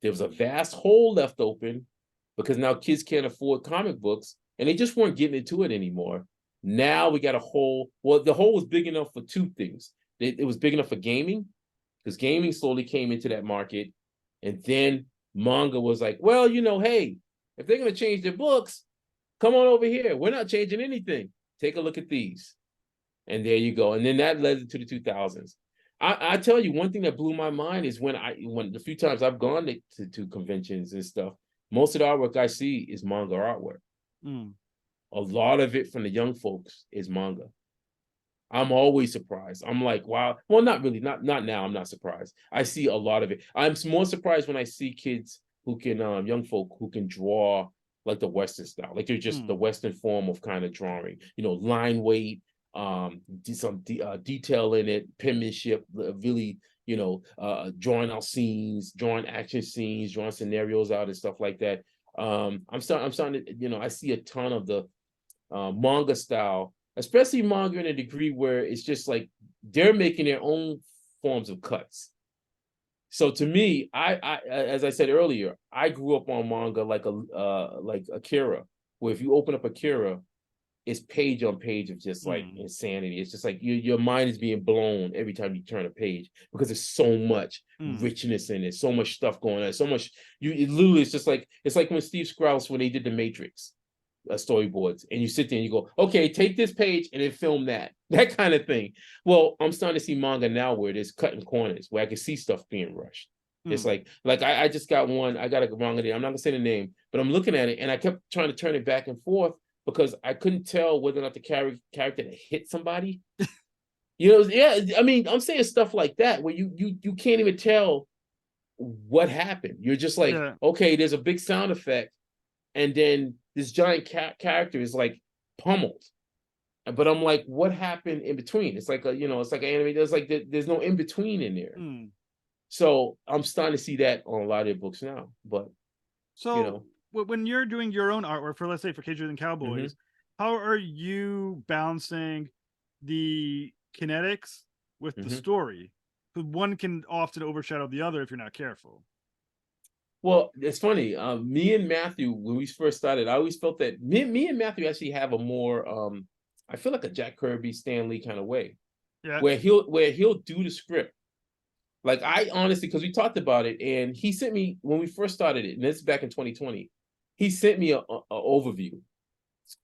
There was a vast hole left open because now kids can't afford comic books and they just weren't getting into it anymore. Now we got a hole. Well, the hole was big enough for 2 things. It was big enough for gaming, because gaming slowly came into that market. And then manga was like, well, hey, if they're going to change their books, come on over here. We're not changing anything. Take a look at these. And there you go. And then that led to the 2000s. I tell you, one thing that blew my mind is when the few times I've gone to conventions and stuff, most of the artwork I see is manga artwork. A lot of it from the young folks is manga. I'm always surprised. I'm like, wow. Well, not really. Not now. I'm not surprised. I see a lot of it. I'm more surprised when I see kids who can, young folk who can draw like the Western style, like they're just the Western form of kind of drawing. Line weight, some detail in it, penmanship, really, drawing out scenes, drawing action scenes, drawing scenarios out and stuff like that. I'm starting to, I see a ton of the manga style, especially manga in a degree where it's just like they're making their own forms of cuts. So to me, I as I said earlier, I grew up on manga like Akira, where if you open up Akira, it's page on page of just like insanity. It's just like your mind is being blown every time you turn a page because there's so much richness in it, so much stuff going on, so much. It's like when Steve Sprouse, when they did the Matrix storyboards, and you sit there and you go, okay, take this page and then film that kind of thing. Well, I'm starting to see manga now where there's cutting corners where I can see stuff being rushed. It's like I just got one. I got a manga there. I'm not gonna say the name, but I'm looking at it and I kept trying to turn it back and forth because I couldn't tell whether or not the character had hit somebody. I mean, I'm saying stuff like that where you can't even tell what happened. You're just like, okay, there's a big sound effect, and then this giant character is like pummeled. But I'm like, what happened in between? It's like it's like an anime. There's no in between in there. So I'm starting to see that on a lot of their books now. But when you're doing your own artwork for, let's say, for Kaijus and Cowboys, how are you balancing the kinetics with the story? Because one can often overshadow the other if you're not careful. Well, it's funny. Me and Matthew, when we first started, I always felt that me and Matthew actually have a more, I feel like a Jack Kirby, Stan Lee kind of way, where he'll do the script. Like I honestly, because we talked about it, and he sent me when we first started it, and this is back in 2020. He sent me a overview,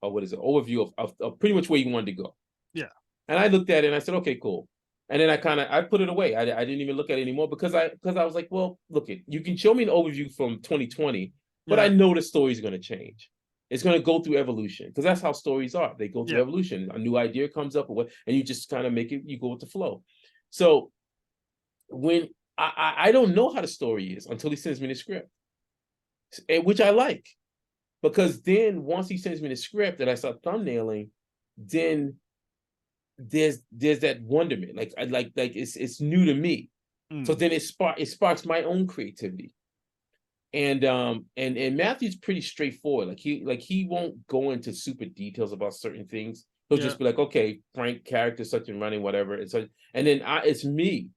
or what is it? Overview of pretty much where he wanted to go. Yeah. And I looked at it and I said, okay, cool. And then I put it away. I didn't even look at it anymore because I was like, well, look, you can show me an overview from 2020, but I know the story's going to change. It's going to go through evolution because that's how stories are. They go through evolution. A new idea comes up, and you just kind of make it. You go with the flow. So when I don't know how the story is until he sends me the script, which I like, because then once he sends me the script and I start thumbnailing, then there's that wonderment, like it's new to me. So then it sparks my own creativity. And Matthew's pretty straightforward. Like he won't go into super details about certain things. He'll just be like, okay, Frank character such and running whatever. And then it's me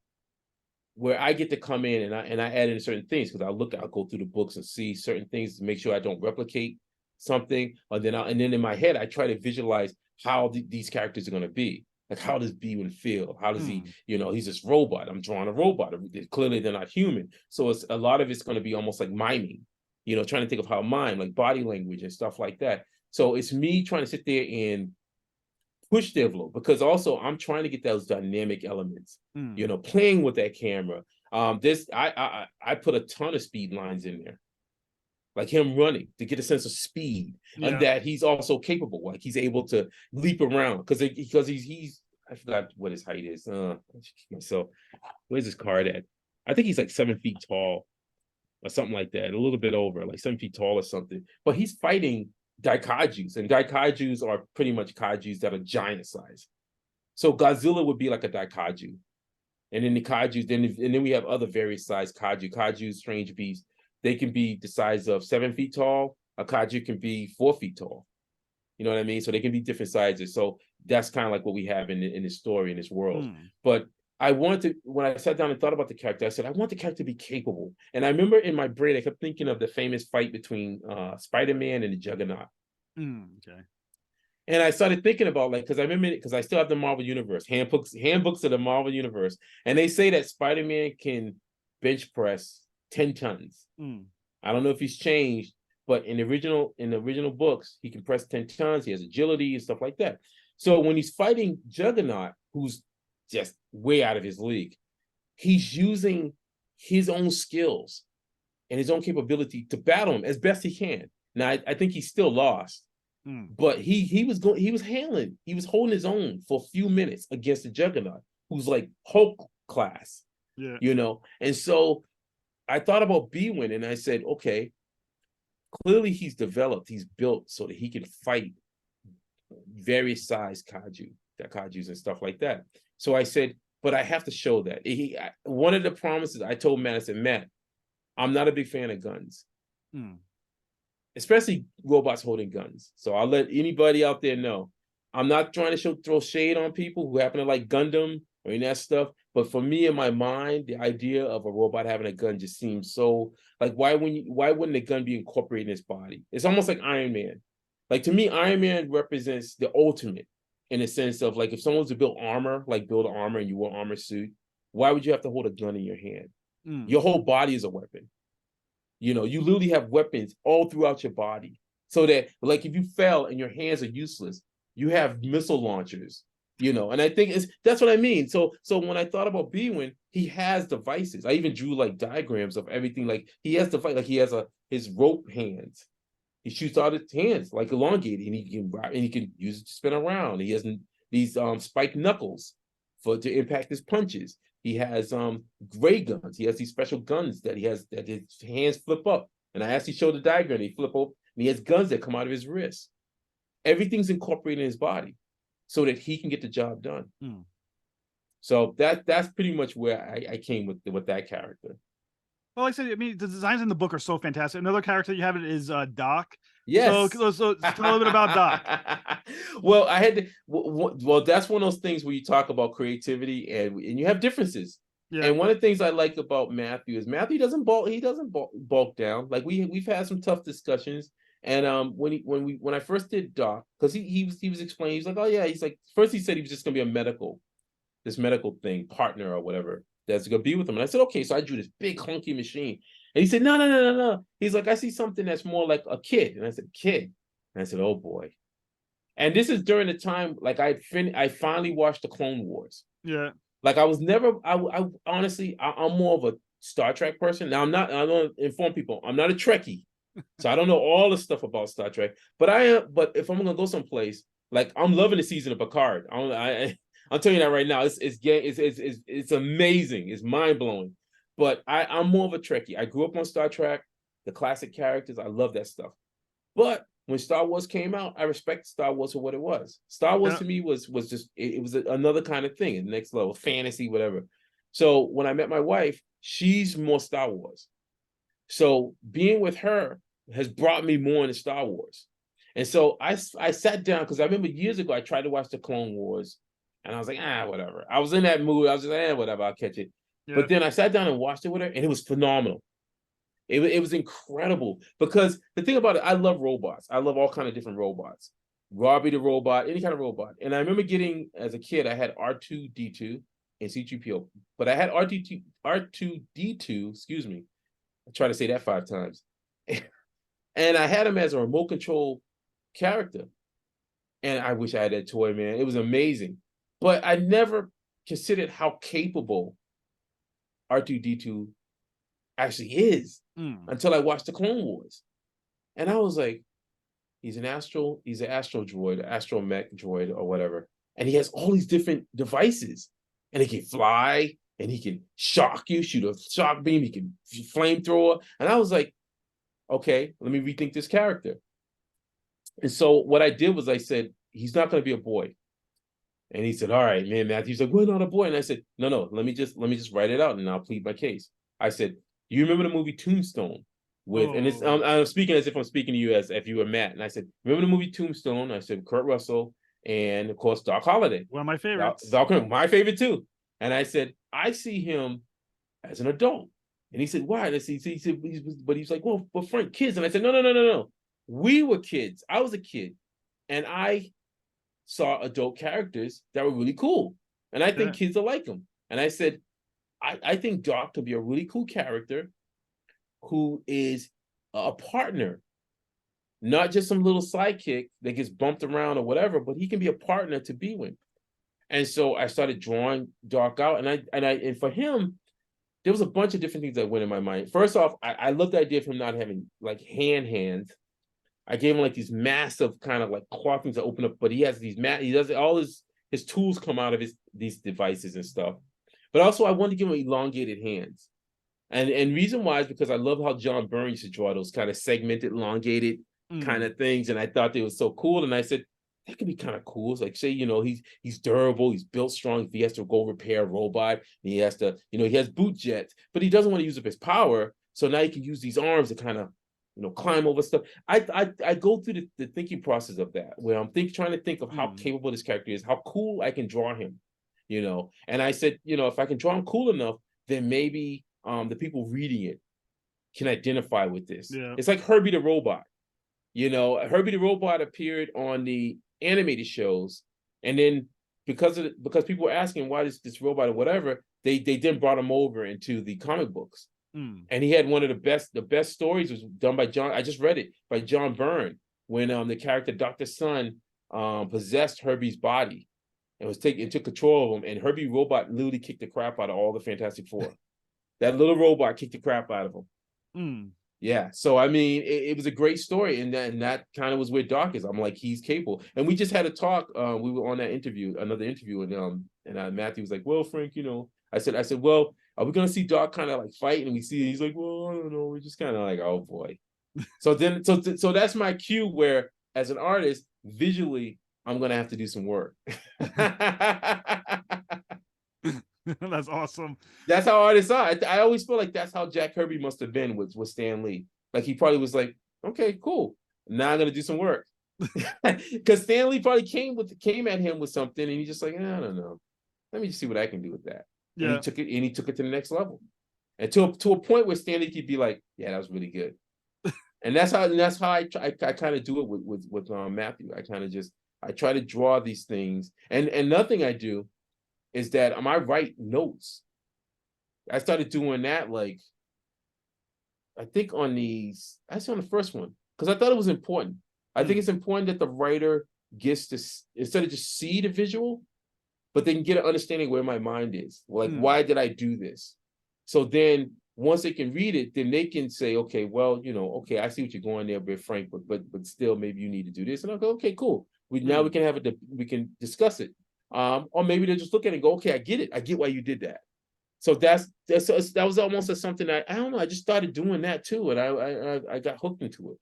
where I get to come in and I add in certain things because I'll go through the books and see certain things to make sure I don't replicate something. And then in my head I try to visualize how these characters are going to be. Like, how does B1 feel? How does he, he's this robot. I'm drawing a robot. Clearly, they're not human. So a lot of it's going to be almost like miming, trying to think of how mime, like body language and stuff like that. So it's me trying to sit there and push the envelope because also I'm trying to get those dynamic elements, playing with that camera. I put a ton of speed lines in there. Like him running to get a sense of speed and that he's also capable. Like he's able to leap around because he's I forgot what his height is. So where's his card at? I think he's like 7 feet tall or something like that. A little bit over, like 7 feet tall or something. But he's fighting Kaijus, and Kaijus are pretty much Kaijus that are giant size. So Godzilla would be like a Kaiju. And then the Kaijus, then we have other various size Kaiju, strange beasts. They can be the size of 7 feet tall. A Kaiju can be 4 feet tall. You know what I mean? So they can be different sizes. So that's kind of like what we have in this story, in this world. But I wanted to, when I sat down and thought about the character, I said, I want the character to be capable. And I remember in my brain, I kept thinking of the famous fight between Spider-Man and the Juggernaut. Okay. And I started thinking about because I remember because I still have the Marvel Universe, handbooks of the Marvel Universe. And they say that Spider-Man can bench press 10 tons. I don't know if he's changed, but in the original books, he can press 10 tons. He has agility and stuff like that. So when he's fighting Juggernaut, who's just way out of his league, he's using his own skills and his own capability to battle him as best he can. Now, I think he's still lost, but he was holding his own for a few minutes against the Juggernaut, who's like Hulk class, And so I thought about B-Win and I said, okay, clearly he's built so that he can fight various size kaijus and stuff like that. So I said, but I have to show that. One of the promises I told Matt, I said, Matt, I'm not a big fan of guns, especially robots holding guns. So I'll let anybody out there know, I'm not trying to throw shade on people who happen to like Gundam or any of that stuff. But for me, in my mind, the idea of a robot having a gun just seems so like, why wouldn't a gun be incorporated in his body? It's almost like Iron Man. Like to me, Iron Man represents the ultimate in a sense of like, if someone was to build armor and you wore an armor suit, why would you have to hold a gun in your hand? Your whole body is a weapon. You literally have weapons all throughout your body. So that like, if you fell and your hands are useless, you have missile launchers. And I think that's what I mean. So when I thought about B-Win, he has devices. I even drew like diagrams of everything. Like he has like he has his rope hands. He shoots out his hands like elongated, and he can use it to spin around. He has these spiked knuckles to impact his punches. He has gray guns. He has these special guns that his hands flip up. And I actually showed the diagram. They flip up, and he has guns that come out of his wrists. Everything's incorporated in his body. so that he can get the job done. Mm. So that's pretty much where I came with that character. Well, like I said, I mean, the designs in the book are so fantastic. Another character you have it is Doc. Yes. So tell a little bit about Doc. Well, I had to. Well, that's one of those things where you talk about creativity and you have differences. Yeah. And one of the things I like about Matthew is Matthew doesn't bulk. He doesn't bulk down. Like we've had some tough discussions. And when I first did Doc, because he was explaining, he's like, oh yeah, he's like, first he said he was just gonna be this medical thing partner or whatever that's gonna be with him. And I said, okay, so I drew this big clunky machine. And he said, no. He's like, I see something that's more like a kid. And I said, kid. And I said, oh boy. And this is during the time, like I finally watched the Clone Wars. Yeah. Like I was never, I honestly, I'm more of a Star Trek person. Now I don't inform people, I'm not a Trekkie. So I don't know all the stuff about Star Trek, but but if I'm gonna go someplace, like I'm loving the season of Picard. I'm telling you that right now. It's amazing. It's mind blowing. But I'm more of a Trekkie. I grew up on Star Trek, the classic characters. I love that stuff. But when Star Wars came out, I respect Star Wars for what it was. Star Wars to me was just it was another kind of thing, the next level, fantasy, whatever. So when I met my wife, she's more Star Wars. So being with her has brought me more into Star Wars. And so I sat down because I remember years ago I tried to watch the Clone Wars. And I was like, whatever. I was in that mood. I was just, whatever, I'll catch it. Yeah. But then I sat down and watched it with her, and it was phenomenal. It was incredible because the thing about it, I love robots. I love all kinds of different robots. Robbie the robot, any kind of robot. And I remember getting, as a kid, I had R2-D2 and C-3PO. But I had R2-D2, excuse me. I tried to say that 5 times. And I had him as a remote control character. And I wish I had that toy, man. It was amazing. But I never considered how capable R2-D2 actually is until I watched the Clone Wars. And I was like, he's an astro droid, astromech droid or whatever. And he has all these different devices. And he can fly, and he can shock you, shoot a shock beam, he can flamethrower. And I was like, okay, let me rethink this character. And so what I did was I said, he's not going to be a boy. And he said, all right, man, Matthew's like, we're not a boy. And I said, no, let me just write it out and I'll plead my case. I said, you remember the movie Tombstone? And it's I'm speaking as if I'm speaking to you as if you were Matt. And I said, remember the movie Tombstone? I said, Kurt Russell and of course Doc Holliday. One of my favorites. My favorite too. And I said, I see him as an adult. And he said, why? And he said, but he's like, well, Frank, kids. And I said, no. We were kids. I was a kid. And I saw adult characters that were really cool. And I think kids will like them. And I said, I think Doc could be a really cool character who is a partner, not just some little sidekick that gets bumped around or whatever, but he can be a partner to be with. And so I started drawing Doc out. And for him, there was a bunch of different things that went in my mind. First off, I loved the idea of him not having like hands. I gave him like these massive kind of like claw things that open up, but he has these he does all his tools come out of these devices and stuff. But also I wanted to give him elongated hands. And reason why is because I love how John Byrne used to draw those kind of segmented, elongated kind of things. And I thought they were so cool. And I said, that could be kind of cool. It's like, say, he's durable, he's built strong. If he has to go repair a robot, he has to, he has boot jets, but he doesn't want to use up his power. So now he can use these arms to kind of, climb over stuff. I go through the thinking process of that, where I'm trying to think of how capable this character is, how cool I can draw him, And I said, if I can draw him cool enough, then maybe the people reading it can identify with this. Yeah. It's like Herbie the Robot. Herbie the Robot appeared on the animated shows, and then because people were asking why this robot or whatever, they then brought him over into the comic books. And he had one of the best stories was done by John. I just read it by John Byrne when the character Dr. Sun possessed Herbie's body and took control of him, and Herbie Robot literally kicked the crap out of all the Fantastic Four. That little robot kicked the crap out of him. Yeah, so I mean, it was a great story, and that kind of was where Doc is. I'm like, he's capable, and we just had a talk. We were on another interview, and Matthew was like, "Well, Frank, I said, well, are we gonna see Doc kind of like fight?" And we see, he's like, "Well, I don't know." We're just kind of like, "Oh boy." So that's my cue. Where as an artist, visually, I'm gonna have to do some work. That's awesome. That's how artists are. I always feel like that's how Jack Kirby must have been with Stan Lee. Like he probably was like, okay, cool. Now I'm gonna do some work. Because Stan Lee probably came at him with something, and he's just like, I don't know. Let me just see what I can do with that. Yeah. And he took it to the next level. And to a point where Stan Lee could be like, yeah, that was really good. And that's how I kind of do it with Matthew. I try to draw these things. And nothing I do is that I write notes. I started doing that like I think on the first one, because I thought it was important. I think it's important that the writer gets to, instead of just see the visual, but they can get an understanding where my mind is. Like, why did I do this? So then once they can read it, then they can say, okay, well, okay, I see what you're going there, but Frank, but still maybe you need to do this. And I'll go, okay, cool. Now we can discuss it. Or maybe they just look at it and go, okay, I get it. I get why you did that. So that was almost something I don't know. I just started doing that too, and I got hooked into it.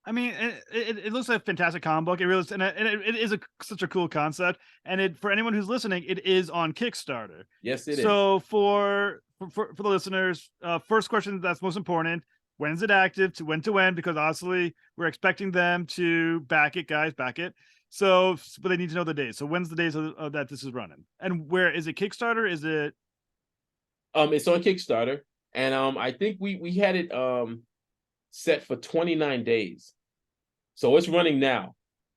I mean, it looks like a fantastic comic book. It really is, and it is such a cool concept. And for anyone who's listening, it is on Kickstarter. Yes, it is. So for the listeners, first question that's most important: when is it active? To when? Because obviously we're expecting them to back it, guys, back it. So, but they need to know the days. So when's the days of that this is running? And where is it? Kickstarter? Is it? It's on Kickstarter, and I think we had it set for 29 days. So it's running now.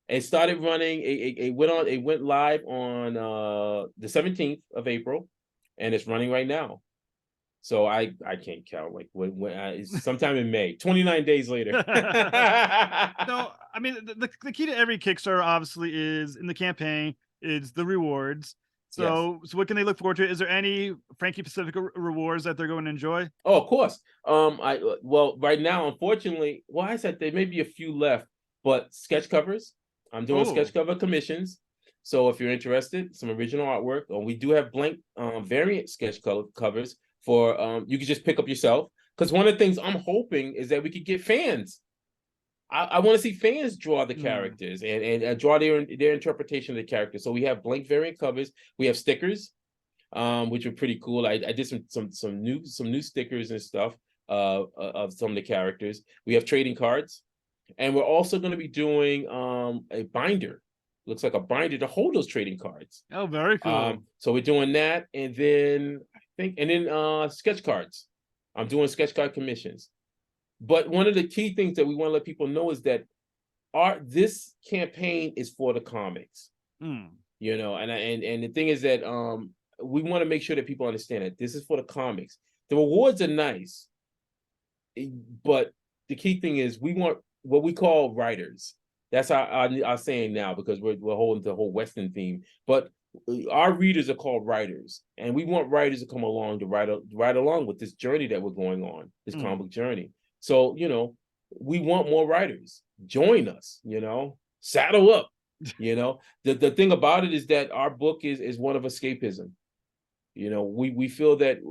It started running, it went live on the 17th of April, and it's running right now. So I can't count, like when sometime in May, 29 days later. So I mean, the key to every Kickstarter obviously is in the campaign is the rewards. So what can they look forward to? Is there any Frankie Pacific rewards that they're going to enjoy? Oh, of course. Right now, unfortunately, I said there may be a few left, but sketch covers. I'm doing sketch cover commissions. So if you're interested, some original artwork, we do have blank variant sketch covers for you can just pick up yourself. Because one of the things I'm hoping is that we could get fans. I want to see fans draw the characters and draw their interpretation of the characters. So we have blank variant covers. We have stickers, which are pretty cool. I did some new stickers and stuff of some of the characters. We have trading cards, and we're also going to be doing a binder. Looks like a binder to hold those trading cards. Oh, very cool. So we're doing that, and then sketch cards. I'm doing sketch card commissions. But one of the key things that we want to let people know is that this campaign is for the comics. And the thing is that we want to make sure that people understand that this is for the comics. The rewards are nice, but the key thing is we want what we call writers. That's our saying now, because we're holding the whole Western theme. But our readers are called writers, and we want writers to come along to ride along with this journey that we're going on, this comic book journey. So, we want more writers. Join us, saddle up. The thing about it is that our book is one of escapism. We feel that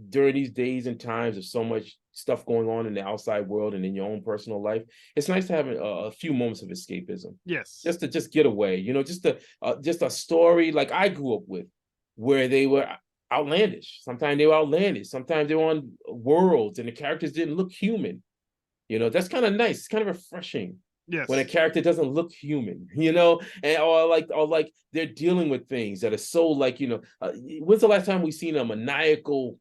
during these days and times of so much stuff going on in the outside world and in your own personal life, it's nice to have a few moments of escapism. Yes. Just to get away, just a story like I grew up with, where they were outlandish. Sometimes they were outlandish. Sometimes they were on worlds and the characters didn't look human. That's kind of nice. It's kind of refreshing. Yes. When a character doesn't look human, or like they're dealing with things that are so like, when's the last time we seen a maniacal,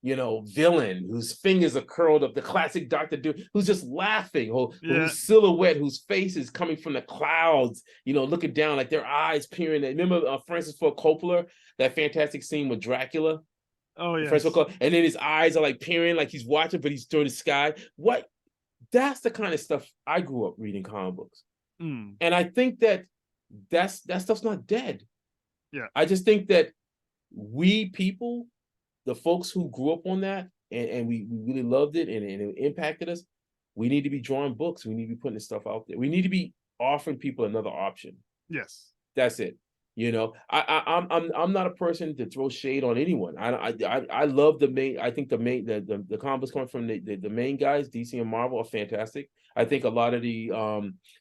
villain whose fingers are curled up, the classic Dr. Doom, who's just laughing, whose silhouette, whose face is coming from the clouds, looking down, like their eyes peering. Remember Francis Ford Coppola, that fantastic scene with Dracula? Oh, yeah. And then his eyes are like peering, like he's watching, but he's through the sky. What? That's the kind of stuff I grew up reading comic books. And I think that stuff's not dead. Yeah. I just think that we people, the folks who grew up on that and we really loved it and it impacted us, we need to be drawing books. We need to be putting this stuff out there. We need to be offering people another option. Yes. That's it. I'm not a person to throw shade on anyone. I love the main. I think the comic books coming from the main guys, DC and Marvel, are fantastic. I think a lot of the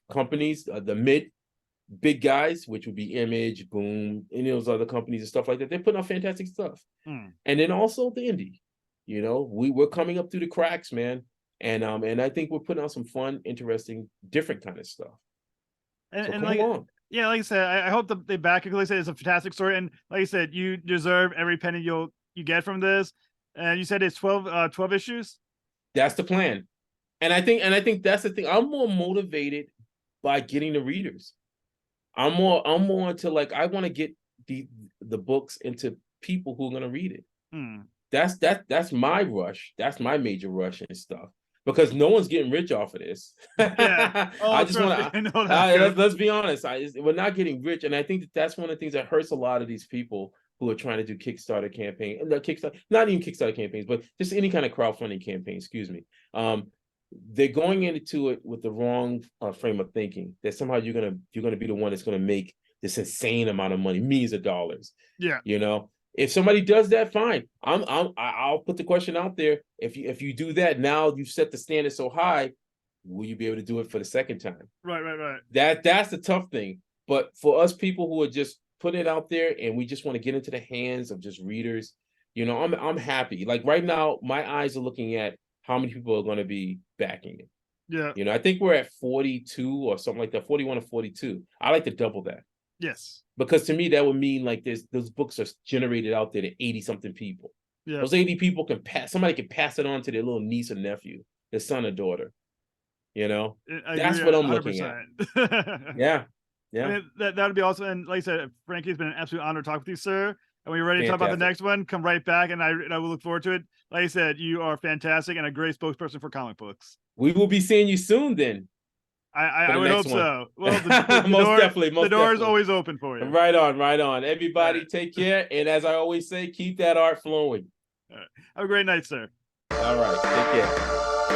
companies, the mid big guys, which would be Image, Boom, any of those other companies and stuff like that. They're putting out fantastic stuff. And then also the indie. We're coming up through the cracks, man. And I think we're putting out some fun, interesting, different kind of stuff. And, so and come like, along. Yeah, like I said, I hope they back it. Like I said, it's a fantastic story, and like I said, you deserve every penny you get from this. And you said it's 12 issues. That's the plan, and I think that's the thing. I'm more motivated by getting the readers. I'm more into like I want to get the books into people who are going to read it. That's my rush. That's my major rush and stuff. Because no one's getting rich off of this. Yeah. I just want to. Let's be honest. We're not getting rich, and I think that's one of the things that hurts a lot of these people who are trying to do Kickstarter campaign, not even Kickstarter campaigns, but just any kind of crowdfunding campaign. Excuse me. They're going into it with the wrong frame of thinking. That somehow you're gonna be the one that's gonna make this insane amount of money, millions of dollars. Yeah. If somebody does that, fine. I'll put the question out there. If you do that, now you've set the standard so high, will you be able to do it for the second time? Right. That's the tough thing. But for us people who are just putting it out there and we just want to get into the hands of just readers, I'm happy. Like right now, my eyes are looking at how many people are going to be backing it. Yeah. I think we're at 42 or something like that, 41 or 42. I like to double that. Yes. Because to me, that would mean like those books are generated out there to 80-something people. Yeah. Those 80 people somebody can pass it on to their little niece or nephew, their son or daughter. That's what I'm 100%. Looking at. Yeah. I mean, that would be awesome. And like I said, Frankie, it's been an absolute honor to talk with you, sir. And when you're ready to talk about the next one, come right back, and I will look forward to it. Like I said, you are fantastic and a great spokesperson for comic books. We will be seeing you soon then. I would hope so. Well, the door is always open for you. Right on. Everybody take care. And as I always say, keep that art flowing. All right. Have a great night, sir. All right. Take care.